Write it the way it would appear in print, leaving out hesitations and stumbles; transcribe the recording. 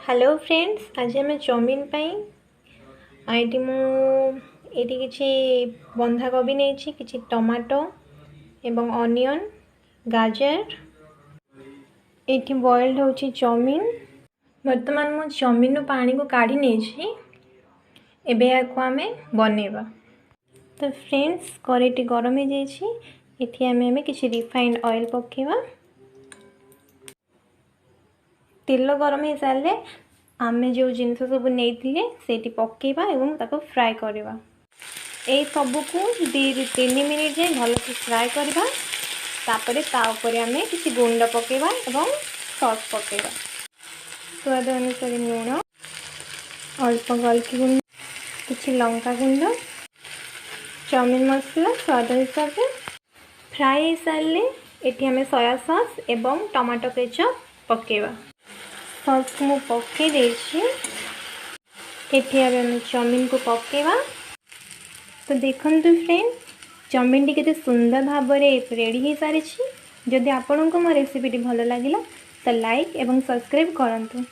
Hello friends, आज आम chowmein ये मुझे किसी बंधाकोबी नहीं कि टमाटो एवं अनियन गाजर ये बॉइल्ड हो चाउमिन। वर्तमान मु चाउमिन पानी को काढ़ी नहीं एबे याको आम बनैबा। तो फ्रेंड्स कड़ाईटी गरम हो जाए आम किसी रिफाइंड ऑयल पकेवा। तेल गरम हो सारे आम जो जिनस सब नहीं पकेबा एवं ताको फ्राए करवा। ये सबू को 2-3 मिनिट जाए भल से फ्राए करवा। तापर तापर आम किसी गुंड पकेबा एवं सॉस पकेबा। स्वाद अनुसार लुण, अल्प गलकी गुंड, किसी लंका गुंड, चाउमिन मसला स्वाद हिसाब से। फ्राए हो सारे ये आम सोया सॉस एवं टमाटो केचप पकेबा। सॉस को मु पके देछि आम चाउमिन को पकेवा। तो देखंतु फ्रेंड चाउमिन टी केते सुंदर भाव में रेडी हो सारी। जदि आपको मो रेसिपी भल लगिला तो लाइक एवं सब्सक्राइब करंतु।